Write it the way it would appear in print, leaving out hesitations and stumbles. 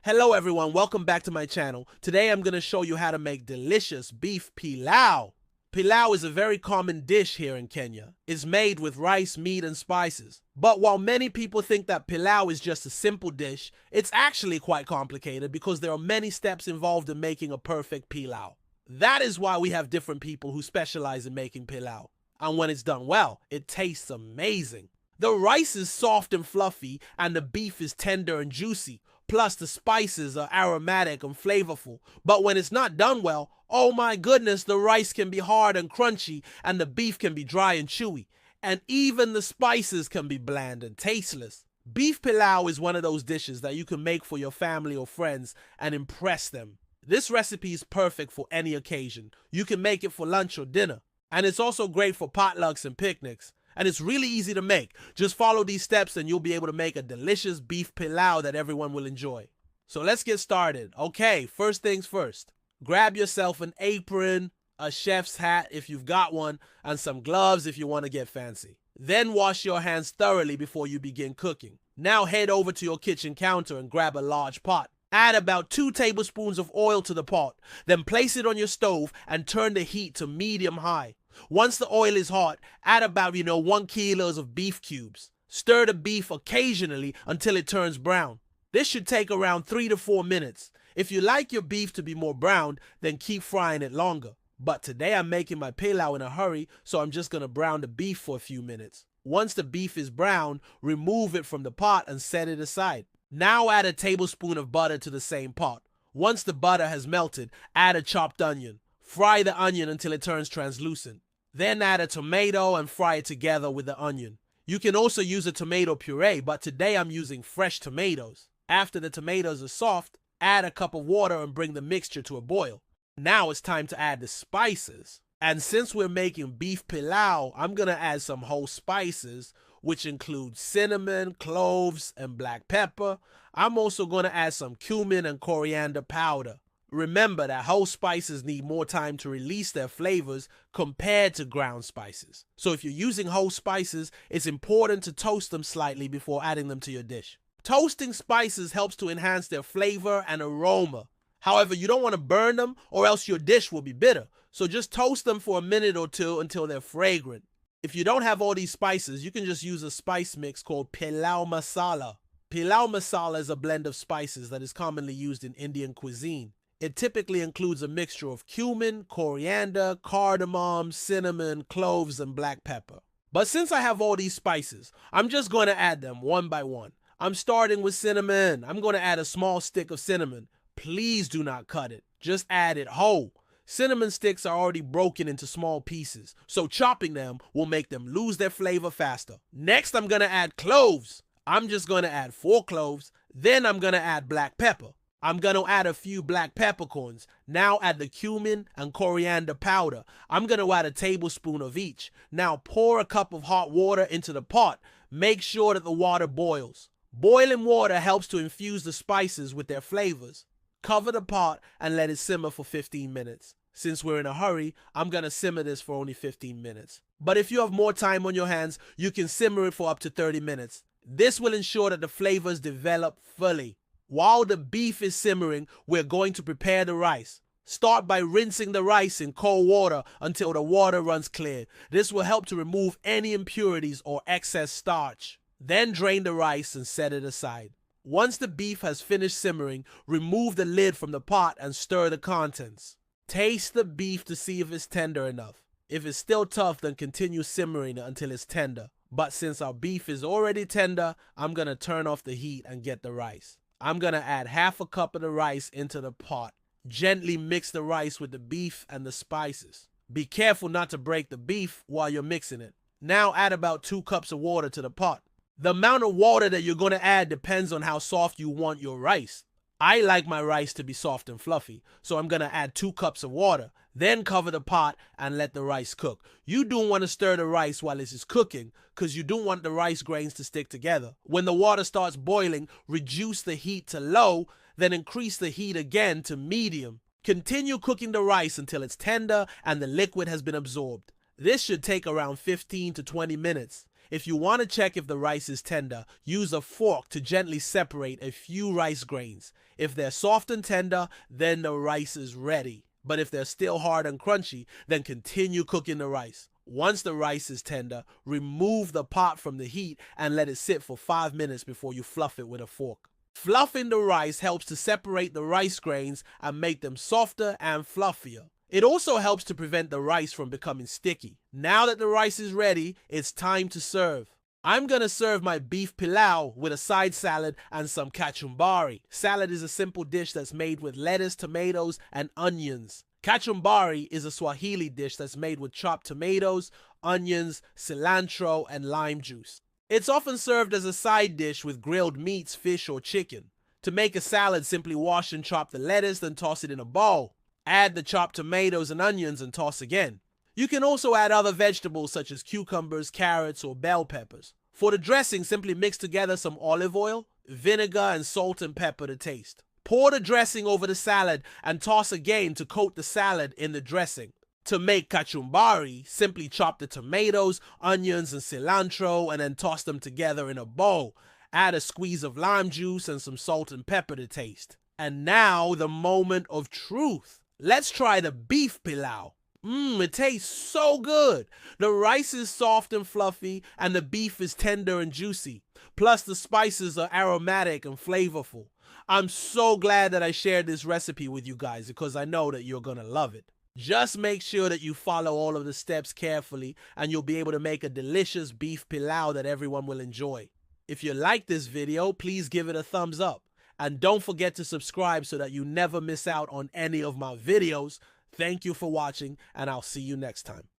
Hello everyone, welcome back to my channel. Today I'm going to show you how to make delicious beef pilau. Pilau is a very common dish here in Kenya. It's made with rice, meat, and spices. But while many people think that pilau is just a simple dish, it's actually quite complicated because there are many steps involved in making a perfect pilau. That is why we have different people who specialize in making pilau. And when it's done well, it tastes amazing. The rice is soft and fluffy, and the beef is tender and juicy. Plus, the spices are aromatic and flavorful. But when it's not done well, oh my goodness, the rice can be hard and crunchy, and the beef can be dry and chewy. And even the spices can be bland and tasteless. Beef pilau is one of those dishes that you can make for your family or friends and impress them. This recipe is perfect for any occasion. You can make it for lunch or dinner. And it's also great for potlucks and picnics. And it's really easy to make. Just follow these steps and you'll be able to make a delicious beef pilau that everyone will enjoy. So let's get started. Okay, first things first. Grab yourself an apron, a chef's hat if you've got one, and some gloves if you want to get fancy. Then wash your hands thoroughly before you begin cooking. Now head over to your kitchen counter and grab a large pot. Add about 2 tablespoons of oil to the pot. Then place it on your stove and turn the heat to medium-high. Once the oil is hot, add about 1 kilo of beef cubes. Stir the beef occasionally until it turns brown. This should take around 3 to 4 minutes. If you like your beef to be more browned, then keep frying it longer. But today I'm making my pilau in a hurry, so I'm just going to brown the beef for a few minutes. Once the beef is brown, remove it from the pot and set it aside. Now add a tablespoon of butter to the same pot. Once the butter has melted, add a chopped onion. Fry the onion until it turns translucent. Then add a tomato and fry it together with the onion. You can also use a tomato puree, but today I'm using fresh tomatoes. After the tomatoes are soft, add a cup of water and bring the mixture to a boil. Now it's time to add the spices. And since we're making beef pilau, I'm going to add some whole spices, which include cinnamon, cloves, and black pepper. I'm also going to add some cumin and coriander powder. Remember that whole spices need more time to release their flavors compared to ground spices. So if you're using whole spices, it's important to toast them slightly before adding them to your dish. Toasting spices helps to enhance their flavor and aroma. However, you don't want to burn them or else your dish will be bitter. So just toast them for a minute or two until they're fragrant. If you don't have all these spices, you can just use a spice mix called Pilau masala. Pilau masala is a blend of spices that is commonly used in Indian cuisine. It typically includes a mixture of cumin, coriander, cardamom, cinnamon, cloves, and black pepper. But since I have all these spices, I'm just going to add them one by one. I'm starting with cinnamon. I'm going to add a small stick of cinnamon. Please do not cut it. Just add it whole. Cinnamon sticks are already broken into small pieces, so chopping them will make them lose their flavor faster. Next, I'm going to add cloves. I'm just going to add 4 cloves. Then I'm going to add black pepper. I'm going to add a few black peppercorns. Now add the cumin and coriander powder. I'm going to add a tablespoon of each. Now pour a cup of hot water into the pot. Make sure that the water boils. Boiling water helps to infuse the spices with their flavors. Cover the pot and let it simmer for 15 minutes. Since we're in a hurry, I'm going to simmer this for only 15 minutes. But if you have more time on your hands, you can simmer it for up to 30 minutes. This will ensure that the flavors develop fully. While the beef is simmering, we're going to prepare the rice. Start by rinsing the rice in cold water until the water runs clear. This will help to remove any impurities or excess starch. Then drain the rice and set it aside. Once the beef has finished simmering, remove the lid from the pot and stir the contents. Taste the beef to see if it's tender enough. If it's still tough, then continue simmering until it's tender. But since our beef is already tender, I'm going to turn off the heat and get the rice. I'm going to add half a cup of the rice into the pot. Gently mix the rice with the beef and the spices. Be careful not to break the beef while you're mixing it. Now add about 2 cups of water to the pot. The amount of water that you're going to add depends on how soft you want your rice. I like my rice to be soft and fluffy, so I'm going to add 2 cups of water. Then cover the pot and let the rice cook. You don't want to stir the rice while it is cooking because you don't want the rice grains to stick together. When the water starts boiling, reduce the heat to low, then increase the heat again to medium. Continue cooking the rice until it's tender and the liquid has been absorbed. This should take around 15 to 20 minutes. If you want to check if the rice is tender, use a fork to gently separate a few rice grains. If they're soft and tender, then the rice is ready. But if they're still hard and crunchy, then continue cooking the rice. Once the rice is tender, remove the pot from the heat and let it sit for 5 minutes before you fluff it with a fork. Fluffing the rice helps to separate the rice grains and make them softer and fluffier. It also helps to prevent the rice from becoming sticky. Now that the rice is ready, it's time to serve. I'm gonna serve my beef pilau with a side salad and some kachumbari. Salad is a simple dish that's made with lettuce, tomatoes, and onions. Kachumbari is a Swahili dish that's made with chopped tomatoes, onions, cilantro, and lime juice. It's often served as a side dish with grilled meats, fish, or chicken. To make a salad, simply wash and chop the lettuce, then toss it in a bowl. Add the chopped tomatoes and onions and toss again. You can also add other vegetables such as cucumbers, carrots, or bell peppers. For the dressing, simply mix together some olive oil, vinegar, and salt and pepper to taste. Pour the dressing over the salad and toss again to coat the salad in the dressing. To make kachumbari, simply chop the tomatoes, onions, and cilantro and then toss them together in a bowl. Add a squeeze of lime juice and some salt and pepper to taste. And now the moment of truth. Let's try the beef pilau. It tastes so good. The rice is soft and fluffy, and the beef is tender and juicy. Plus, the spices are aromatic and flavorful. I'm so glad that I shared this recipe with you guys because I know that you're gonna love it. Just make sure that you follow all of the steps carefully, and you'll be able to make a delicious beef pilau that everyone will enjoy. If you like this video, please give it a thumbs up. And don't forget to subscribe so that you never miss out on any of my videos. Thank you for watching, and I'll see you next time.